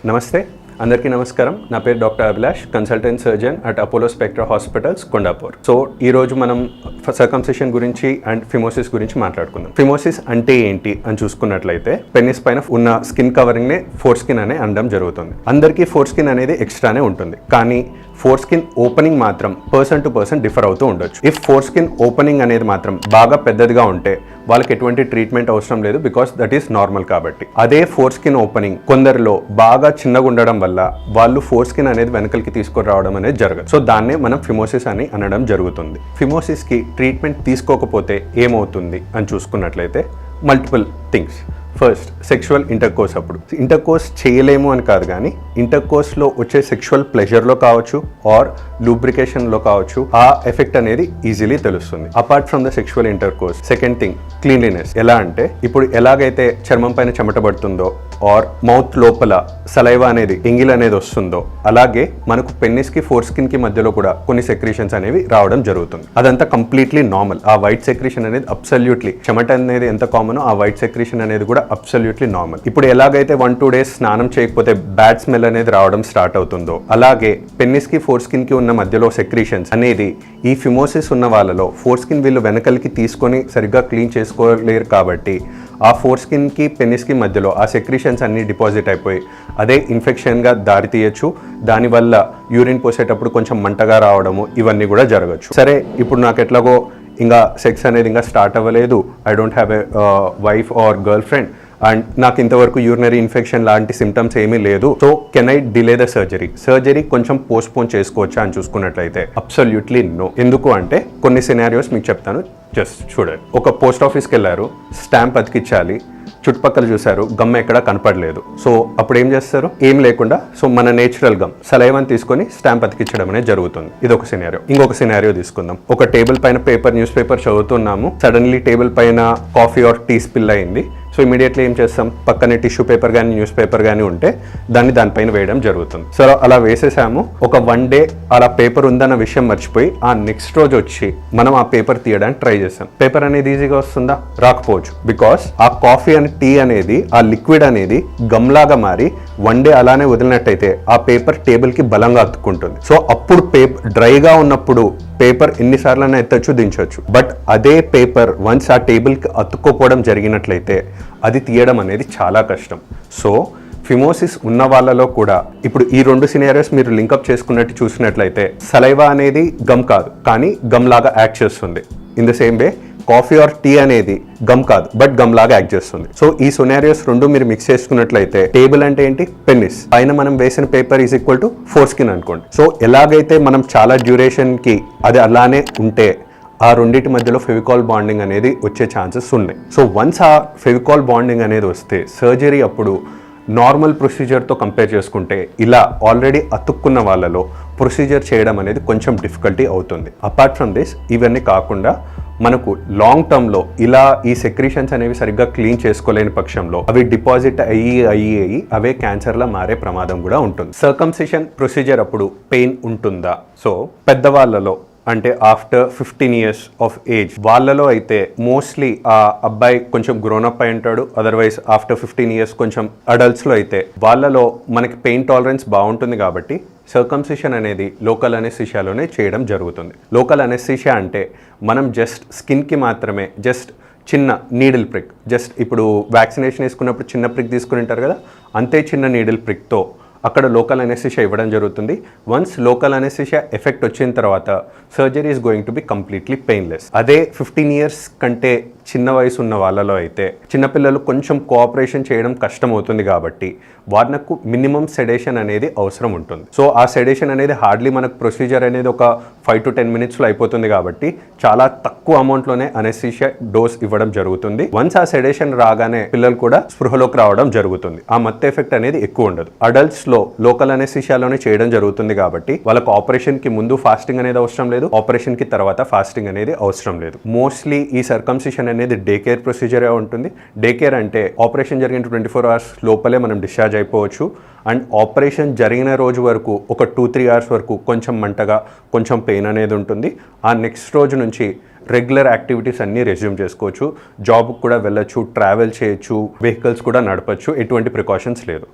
నమస్తే అందరికీ నమస్కారం. నా పేరు doctor Abhilash, consultant surgeon at Apollo spectra hospitals Kondapur. So ఈరోజు మనం సర్కంసిషన్ గురించి అండ్ ఫిమోసిస్ గురించి మాట్లాడుకుందాం. ఫిమోసిస్ అంటే ఏంటి అని చూసుకున్నట్లయితే పెనిస్ పైన ఉన్న స్కిన్ కవరింగ్ నే ఫోర్ స్కిన్ అనే అనడం జరుగుతుంది. అందరికీ ఫోర్ స్కిన్ అనేది ఎక్స్ట్రానే ఉంటుంది, కానీ ఫోర్ స్కిన్ ఓపెనింగ్ మాత్రం పర్సన్ టు పర్సన్ డిఫర్ అవుతూ ఉండొచ్చు. ఇఫ్ ఫోర్ స్కిన్ ఓపెనింగ్ అనేది మాత్రం బాగా పెద్దదిగా ఉంటే వాళ్ళకి ఎటువంటి ట్రీట్మెంట్ అవసరం లేదు, బికాస్ దట్ ఈస్ నార్మల్ కాబట్టి. అదే ఫోర్ స్కిన్ ఓపెనింగ్ కొందరిలో బాగా చిన్నగా ఉండడం వల్ల వాళ్ళు ఫోర్ స్కిన్ అనేది వెనకలికి తీసుకురావడం అనేది జరగదు. సో దాన్నే మనం ఫిమోసిస్ అని అనడం జరుగుతుంది. ఫిమోసిస్ కి ట్రీట్మెంట్ తీసుకోకపోతే ఏమవుతుంది అని చూసుకున్నట్లయితే multiple things. First, sexual intercourse. అప్పుడు ఇంటర్కోర్స్ చేయలేము అని కాదు, కానీ ఇంటర్కోర్స్లో వచ్చే సెక్షువల్ ప్లెజర్లో కావచ్చు ఆర్ లూబ్రికేషన్లో కావచ్చు ఆ ఎఫెక్ట్ అనేది ఈజీలీ తెలుస్తుంది. Apart from the sexual intercourse, second thing cleanliness. ఎలా అంటే ఇప్పుడు ఎలాగైతే చర్మం పైన చెమట పడుతుందో ఆర్ మౌత్ లోపల సలైవా అనేది ఎంగిల్ అనేది వస్తుందో, అలాగే మనకు పెన్నిస్ కి ఫోర్ స్కిన్ కి మధ్యలో కూడా కొన్ని సెక్రీషన్స్ అనేవి రావడం జరుగుతుంది. అదంతా కంప్లీట్లీ నార్మల్. ఆ వైట్ సెక్రీషన్ అనేది అబ్సల్యూట్లీ, చెమట అనేది ఎంత కామనో ఆ వైట్ సెక్రీషన్ అనేది కూడా అబ్సల్యూట్లీ నార్మల్. ఇప్పుడు ఎలాగైతే 1-2 days స్నానం చేయకపోతే బ్యాడ్ స్మెల్ అనేది రావడం స్టార్ట్ అవుతుందో, అలాగే పెన్నిస్ కి ఫోర్ స్కిన్ కి ఉన్న మధ్యలో సెక్రీషన్స్ అనేది ఈ ఫిమోసిస్ ఉన్న వాళ్ళలో ఫోర్ స్కిన్ వీళ్ళు వెనకలికి తీసుకొని సరిగ్గా క్లీన్ చేసుకోలేరు కాబట్టి ఆ ఫోర్ స్కిన్ కి పెన్నిస్ కి మధ్యలో ఆ సెక్రీషన్స్ అన్ని డిపాజిట్ అయిపోయి అదే ఇన్ఫెక్షన్ గా దారి తీయచ్చు. దానివల్ల యూరిన్ పోసేటప్పుడు కొంచెం మంటగా రావడము ఇవన్నీ కూడా జరగచ్చు. సరే, ఇప్పుడు నాకు ఎట్లాగో ఇంకా సెక్స్ అనేది ఇంకా స్టార్ట్ అవ్వలేదు, I don't have a wife or girl friend and నాకు ఇంతవరకు యూరినరీ ఇన్ఫెక్షన్ లాంటి సిమ్టమ్స్ ఏమీ లేదు, so can I delay the surgery కొంచెం పోస్ట్పోన్ చేసుకోవచ్చా అని చూసుకున్నట్లయితే అబ్సల్యూట్లీ నో. ఎందుకు అంటే కొన్ని సినారియోస్ మీకు చెప్తాను, జస్ట్ చూడండి. ఒక పోస్ట్ ఆఫీస్కి వెళ్ళారు, స్టాంప్ అతికించాలి, చుట్టుపక్కల చూశారు, గమ్ ఎక్కడ కనపడలేదు. సో అప్పుడు ఏం చేస్తారు? ఏం లేకుండా సో మన నేచురల్ గమ్ సలైవాని తీసుకొని స్టాంప్ అతికించడం అనేది జరుగుతుంది. ఇది ఒక సినారియో. ఇంకొక సినారియో తీసుకుందాం. ఒక టేబుల్ పైన న్యూస్ పేపర్ చదువుతున్నాము, సడన్లీ టేబుల్ పైన కాఫీ ఆర్ టీ స్పిల్ అయింది. సో ఇమీడియట్లీ ఏం చేస్తాం? పక్కనే టిష్యూ పేపర్ కానీ న్యూస్ పేపర్ కానీ ఉంటే దానిపైన వేయడం జరుగుతుంది. సో అలా వేసేసాము, ఒక 1 day అలా పేపర్ ఉందన్న విషయం మర్చిపోయి ఆ నెక్స్ట్ రోజు వచ్చి మనం ఆ పేపర్ తీయడానికి ట్రై చేస్తాం. పేపర్ అనేది ఈజీగా వస్తుందా? రాకపోవచ్చు. బికాస్ ఆ కాఫీ అండ్ టీ అనేది ఆ లిక్విడ్ అనేది గమ్లాగా మారి 1 day అలానే వదిలినట్టయితే ఆ పేపర్ టేబుల్ కి బలంగా అతుక్కుంటుంది. సో అప్పుడు డ్రైగా ఉన్నప్పుడు పేపర్ ఎన్నిసార్లైనా ఎత్తచ్చు, దించవచ్చు. బట్ అదే పేపర్ వన్స్ ఆ టేబుల్కి అతుక్కోపోవడం జరిగినట్లయితే అది తీయడం అనేది చాలా కష్టం. సో ఫిమోసిస్ ఉన్న వాళ్ళలో కూడా ఇప్పుడు ఈ 2 సినారియోస్ మీరు లింకప్ చేసుకున్నట్టు చూసినట్లయితే సలైవా అనేది గమ్ కాదు, కానీ గమ్ లాగా యాక్ట్ చేస్తుంది. In the same way coffee or tea అనేది గమ్ కాదు, బట్ గమ్ లాగా యాక్ట్ చేస్తుంది. సో ఈ సినారియోస్ 2 మీరు మిక్స్ చేసుకున్నట్లయితే టేబుల్ అంటే ఏంటి? పెన్నిస్ పైన మనం వేసిన paper is equal to four skin అనుకోండి. సో ఎలాగైతే మనం చాలా డ్యూరేషన్ కి అది అలానే ఉంటే ఆ రెండింటి మధ్యలో ఫెవికాల్ బాండింగ్ అనేది వచ్చే ఛాన్సెస్ ఉన్నాయి. సో వన్స్ ఆ ఫెవికాల్ బాండింగ్ అనేది వస్తే సర్జరీ అప్పుడు నార్మల్ ప్రొసీజర్తో కంపేర్ చేసుకుంటే ఇలా ఆల్రెడీ అతుక్కున్న వాళ్ళలో ప్రొసీజర్ చేయడం అనేది కొంచెం డిఫికల్టీ అవుతుంది. అపార్ట్ ఫ్రమ్ దిస్, ఇవన్నీ కాకుండా మనకు లాంగ్ టర్మ్లో ఇలా ఈ సెక్రీషన్స్ అనేవి సరిగ్గా క్లీన్ చేసుకోలేని పక్షంలో అవి డిపాజిట్ అయ్యి అవే క్యాన్సర్లా మారే ప్రమాదం కూడా ఉంటుంది. సర్కంసిషన్ ప్రొసీజర్ అప్పుడు పెయిన్ ఉంటుందా? సో పెద్దవాళ్ళలో అంటే ఆఫ్టర్ 15 years ఆఫ్ ఏజ్ వాళ్ళలో అయితే మోస్ట్లీ ఆ అబ్బాయి కొంచెం గ్రోనప్ అయి ఉంటాడు, అదర్వైజ్ ఆఫ్టర్ 15 years కొంచెం అడల్ట్స్లో అయితే వాళ్ళలో మనకి పెయిన్ టాలరెన్స్ బాగుంటుంది కాబట్టి సర్కంసిషన్ అనేది లోకల్ అనెస్థీషియాలోనే చేయడం జరుగుతుంది. లోకల్ అనెస్థీషియా అంటే మనం జస్ట్ స్కిన్కి మాత్రమే జస్ట్ చిన్న నీడిల్ ప్రిక్, జస్ట్ ఇప్పుడు వ్యాక్సినేషన్ వేసుకున్నప్పుడు చిన్న ప్రిక్ తీసుకుని ఉంటారు కదా, అంతే చిన్న నీడిల్ ప్రిక్తో అక్కడ లోకల్ అనెస్థీషియా ఇవ్వడం జరుగుతుంది. వన్స్ లోకల్ అనెస్థీషియా ఎఫెక్ట్ వచ్చిన తర్వాత surgery is going to be completely painless. అదే 15 years కంటే చిన్న వయసు ఉన్న వాళ్ళలో అయితే చిన్నపిల్లలు కొంచెం కోఆపరేషన్ చేయడం కష్టం అవుతుంది కాబట్టి వాళ్ళకు మినిమం సెడేషన్ అనేది అవసరం ఉంటుంది. సో ఆ సెడేషన్ అనేది హార్డ్లీ మనకు ప్రొసీజర్ అనేది ఒక 5 to 10 minutesలో అయిపోతుంది కాబట్టి చాలా తక్కువ అమౌంట్లోనే అనెస్థీషియా డోస్ ఇవ్వడం జరుగుతుంది. వన్స్ ఆ సెడేషన్ రాగానే పిల్లలు కూడా స్పృహలోకి రావడం జరుగుతుంది. ఆ మత్తు ఎఫెక్ట్ అనేది ఎక్కువ ఉండదు. అడల్ట్స్ లో లోకల్ అనెస్థీషియాలోనే చేయడం జరుగుతుంది కాబట్టి వాళ్ళకు ఆపరేషన్ కి ముందు ఫాస్టింగ్ అనేది అవసరం లేదు, ఆపరేషన్ కి తర్వాత ఫాస్టింగ్ అనేది అవసరం లేదు. మోస్ట్లీ ఈ సర్కంసిషన్ అనేది డే కేర్ ప్రొసీజర్ ఉంటుంది. డే కేర్ అంటే ఆపరేషన్ జరిగిన 24 hours లోపలే మనం డిశ్చార్జ్ అయిపోవచ్చు. అండ్ ఆపరేషన్ జరిగిన రోజు వరకు ఒక 2-3 hours వరకు కొంచెం మంటగా కొంచెం పెయిన్ అనేది ఉంటుంది. ఆ నెక్స్ట్ రోజు నుంచి రెగ్యులర్ యాక్టివిటీస్ అన్నీ రెజ్యూమ్ చేసుకోవచ్చు, జాబ్కి కూడా వెళ్ళొచ్చు, ట్రావెల్ చేయొచ్చు, వెహికల్స్ కూడా నడపచ్చు, ఎటువంటి ప్రికాషన్స్ లేదు.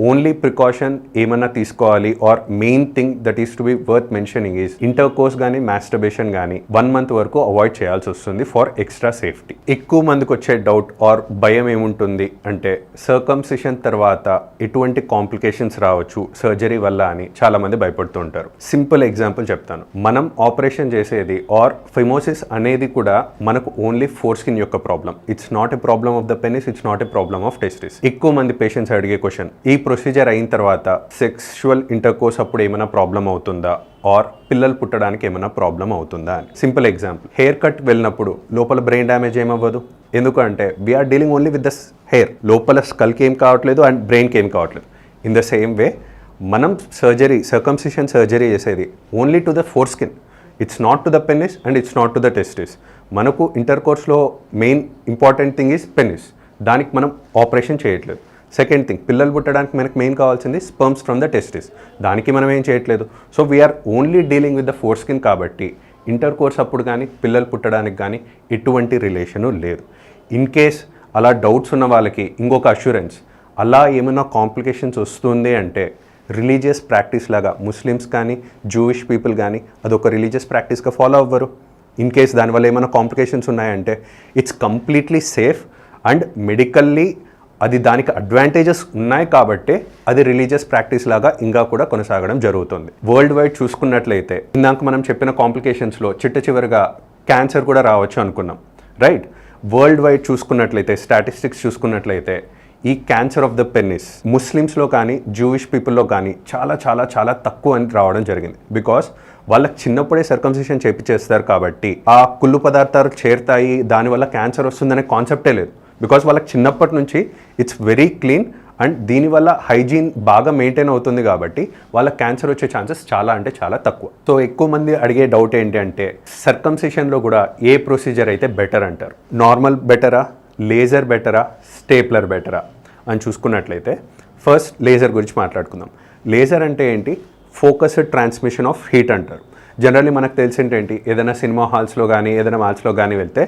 ఓన్లీ ప్రికాషన్ ఏమన్నా తీసుకోవాలి or main thing that is to be worth mentioning is intercourse కానీ మాస్టర్బేషన్ కానీ 1 month వరకు అవాయిడ్ చేయాల్సి వస్తుంది ఫర్ ఎక్స్ట్రా సేఫ్టీ. ఎక్కువ మందికి వచ్చే డౌట్ ఆర్ భయం ఏముంటుంది అంటే సర్కంసిషన్ తర్వాత ఎటువంటి కాంప్లికేషన్స్ రావచ్చు సర్జరీ వల్ల అని చాలా మంది భయపడుతూ ఉంటారు. సింపుల్ ఎగ్జాంపుల్ చెప్తాను. మనం ఆపరేషన్ చేసేది ఆర్ ఫిమోసిస్ అనేది కూడా మనకు ఓన్లీ ఫోర్ స్కిన్ యొక్క problem. It's not a problem of the penis, it's not a problem of testis. ఎక్కువ మంది పేషెంట్స్ అడిగే క్వశ్చన్, ఈ ప్రొసీజర్ అయిన తర్వాత సెక్సువల్ ఇంటర్ కోర్స్ అప్పుడు ఏమైనా ప్రాబ్లం అవుతుందా ఆర్ పిల్లలు పుట్టడానికి ఏమైనా ప్రాబ్లం అవుతుందా అని. సింపుల్ ఎగ్జాంపుల్, హెయిర్ కట్ వెళ్ళినప్పుడు లోపల బ్రెయిన్ డ్యామేజ్ ఏమవ్వదు. ఎందుకంటే we're dealing only with the hair. లోపల స్కల్కి ఏం కావట్లేదు అండ్ బ్రెయిన్కి ఏం కావట్లేదు. ఇన్ ద సేమ్ వే మనం సర్కంసిషన్ సర్జరీ చేసేది only to the foreskin. It's not to the penis and it's not to the testis. మనకు ఇంటర్ కోర్స్లో main important thing is penis. దానికి మనం ఆపరేషన్ చేయట్లేదు. సెకండ్ థింగ్, పిల్లలు పుట్టడానికి మనకు మెయిన్ కావాల్సింది స్పర్మ్స్ ఫ్రమ్ ద టెస్టిస్. దానికి మనం ఏం చేయట్లేదు. So we are only dealing with the foreskin కాబట్టి ఇంటర్ కోర్స్ అప్పుడు కానీ పిల్లలు పుట్టడానికి కానీ ఎటువంటి రిలేషను లేదు. ఇన్ కేస్ అలా డౌట్స్ ఉన్న వాళ్ళకి ఇంకొక అష్యూరెన్స్, అలా ఏమైనా కాంప్లికేషన్స్ వస్తుంది అంటే రిలీజియస్ ప్రాక్టీస్ లాగా ముస్లిమ్స్ కానీ జూయిష్ పీపుల్ కానీ అదొక రిలీజియస్ ప్రాక్టీస్గా ఫాలో అవ్వరు. ఇన్ కేస్ దానివల్ల ఏమైనా కాంప్లికేషన్స్ ఉన్నాయంటే it's completely safe and medically అది దానికి అడ్వాంటేజెస్ ఉన్నాయి కాబట్టి అది రిలీజియస్ ప్రాక్టీస్ లాగా ఇంకా కూడా కొనసాగడం జరుగుతుంది. వరల్డ్ వైడ్ చూసుకున్నట్లయితే ఇందాక మనం చెప్పిన కాంప్లికేషన్స్లో చివరిగా క్యాన్సర్ కూడా రావచ్చు అనుకున్నాం, రైట్? వరల్డ్ వైడ్ చూసుకున్నట్లయితే స్టాటిస్టిక్స్ చూసుకున్నట్లయితే ఈ క్యాన్సర్ ఆఫ్ ద పెనిస్ ముస్లిమ్స్లో కానీ జూయిష్ పీపుల్లో కానీ చాలా చాలా చాలా తక్కువ అని రావడం జరిగింది. బికాస్ వాళ్ళకి చిన్నప్పుడే సర్కంసిషన్ చేపిచేస్తారు కాబట్టి ఆ కుళ్ళు పదార్థాలు చేరుతాయి, దానివల్ల క్యాన్సర్ వస్తుందనే కాన్సెప్టే లేదు. బికాస్ వాళ్ళకి చిన్నప్పటి నుంచి ఇట్స్ వెరీ క్లీన్ అండ్ దీనివల్ల హైజీన్ బాగా మెయింటైన్ అవుతుంది కాబట్టి వాళ్ళకి క్యాన్సర్ వచ్చే ఛాన్సెస్ చాలా అంటే చాలా తక్కువ. సో ఎక్కువ మంది అడిగే డౌట్ ఏంటి అంటే సర్కంసిషన్లో కూడా ఏ ప్రొసీజర్ అయితే బెటర్ అంటారు? నార్మల్ బెటరా, లేజర్ బెటరా, స్టేప్లర్ బెటరా అని చూసుకున్నట్లయితే ఫస్ట్ లేజర్ గురించి మాట్లాడుకుందాం. లేజర్ అంటే ఏంటి? ఫోకస్డ్ ట్రాన్స్మిషన్ ఆఫ్ హీట్ అంటారు. జనరల్లీ మనకు తెలిసిందేంటి, ఏదైనా సినిమా హాల్స్లో కానీ ఏదైనా మాల్స్లో కానీ వెళ్తే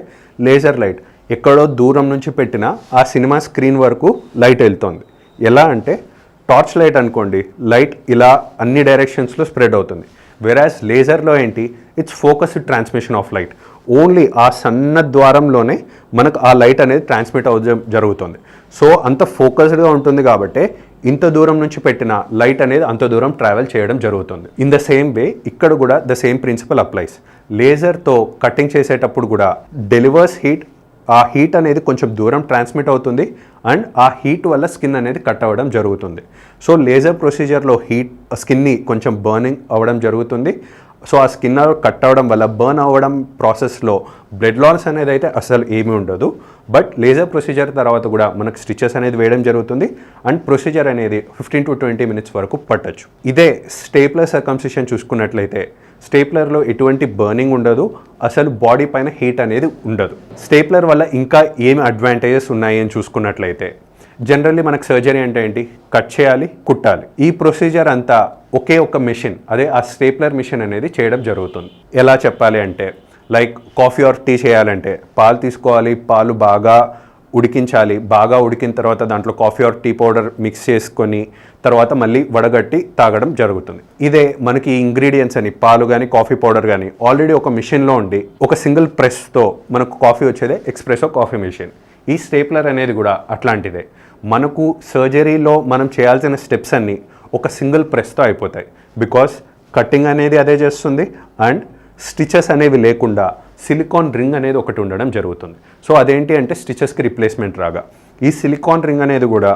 లేజర్ లైట్ ఎక్కడో దూరం నుంచి పెట్టినా ఆ సినిమా స్క్రీన్ వరకు లైట్ వెళ్తుంది. ఎలా అంటే టార్చ్ లైట్ అనుకోండి, లైట్ ఇలా అన్ని డైరెక్షన్స్లో స్ప్రెడ్ అవుతుంది. వెరాజ్ లేజర్లో ఏంటి, it's focused transmission of light. Only ఆ సన్న ద్వారంలోనే మనకు ఆ లైట్ అనేది ట్రాన్స్మిట్ అవ్వడం జరుగుతుంది. సో అంత ఫోకస్డ్గా ఉంటుంది కాబట్టి ఇంత దూరం నుంచి పెట్టిన లైట్ అనేది అంత దూరం ట్రావెల్ చేయడం జరుగుతుంది. ఇన్ ద సేమ్ వే ఇక్కడ కూడా ద సేమ్ ప్రిన్సిపల్ అప్లైస్. లేజర్తో కటింగ్ చేసేటప్పుడు కూడా డెలివర్స్ హీట్, ఆ హీట్ అనేది కొంచెం దూరం ట్రాన్స్మిట్ అవుతుంది అండ్ ఆ హీట్ వల్ల స్కిన్ అనేది కట్ అవ్వడం జరుగుతుంది. సో లేజర్ ప్రొసీజర్లో స్కిన్ని కొంచెం బర్నింగ్ అవ్వడం జరుగుతుంది. సో ఆ స్కిన్ కట్ అవ్వడం వల్ల బర్న్ అవ్వడం ప్రాసెస్లో బ్లడ్ లాస్ అనేది అయితే అసలు ఏమీ ఉండదు. బట్ లేజర్ ప్రొసీజర్ తర్వాత కూడా మనకు స్టిచెస్ అనేది వేయడం జరుగుతుంది అండ్ ప్రొసీజర్ అనేది 15 to 20 minutes వరకు పట్టచ్చు. ఇదే స్టేప్లర్ సర్కంసిషన్ చూసుకున్నట్లయితే స్టేప్లర్లో ఎటువంటి బర్నింగ్ ఉండదు, అసలు బాడీ పైన హీట్ అనేది ఉండదు. స్టేప్లర్ వల్ల ఇంకా ఏమి అడ్వాంటేజెస్ ఉన్నాయి అని చూసుకున్నట్లయితే జనరల్లీ మనకు సర్జరీ అంటే ఏంటి, కట్ చేయాలి, కుట్టాలి. ఈ ప్రొసీజర్ అంతా ఒకే ఒక మిషన్, అదే ఆ స్టేప్లర్ మిషన్ అనేది చేయడం జరుగుతుంది. ఎలా చెప్పాలి అంటే లైక్ కాఫీ ఆర్ టీ చేయాలంటే పాలు తీసుకోవాలి, పాలు బాగా ఉడికించాలి, బాగా ఉడికిన తర్వాత దాంట్లో coffee or tea powder mix చేసుకొని తర్వాత మళ్ళీ వడగట్టి తాగడం జరుగుతుంది. ఇదే మనకి ఇంగ్రీడియంట్స్ అని పాలు కానీ కాఫీ పౌడర్ కానీ ఆల్రెడీ ఒక మిషన్లో ఉండి ఒక సింగిల్ ప్రెస్తో మనకు కాఫీ వచ్చేదే ఎక్స్ప్రెసో కాఫీ మిషన్. ఈ స్టేప్లర్ అనేది కూడా అట్లాంటిదే. మనకు సర్జరీలో మనం చేయాల్సిన స్టెప్స్ అన్నీ ఒక సింగిల్ ప్రెస్తో అయిపోతాయి. బికాస్ కటింగ్ అనేది అదే చేస్తుంది అండ్ స్టిచెస్ అనేవి లేకుండా సిలికాన్ రింగ్ అనేది ఒకటి ఉండడం జరుగుతుంది. సో అదేంటి అంటే స్టిచెస్కి రిప్లేస్మెంట్ రాగా. ఈ సిలికాన్ రింగ్ అనేది కూడా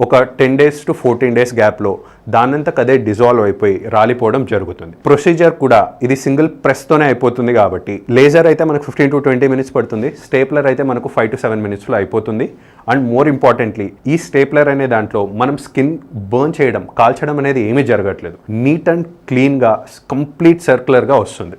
ఒక 10 days to 14 days గ్యాప్లో దానంతకు అదే డిజాల్వ్ అయిపోయి రాలిపోవడం జరుగుతుంది. ప్రొసీజర్ కూడా ఇది సింగిల్ ప్రెస్తోనే అయిపోతుంది కాబట్టి లేజర్ అయితే మనకు 15 to 20 minutes పడుతుంది, స్టేప్లర్ అయితే మనకు 5 to 7 minutesలో అయిపోతుంది. అండ్ మోర్ ఇంపార్టెంట్లీ ఈ స్టేప్లర్ అనే దాంట్లో మనం స్కిన్ బర్న్ చేయడం, కాల్చడం అనేది ఏమీ జరగట్లేదు. నీట్ అండ్ క్లీన్గా కంప్లీట్ సర్క్యులర్గా వస్తుంది.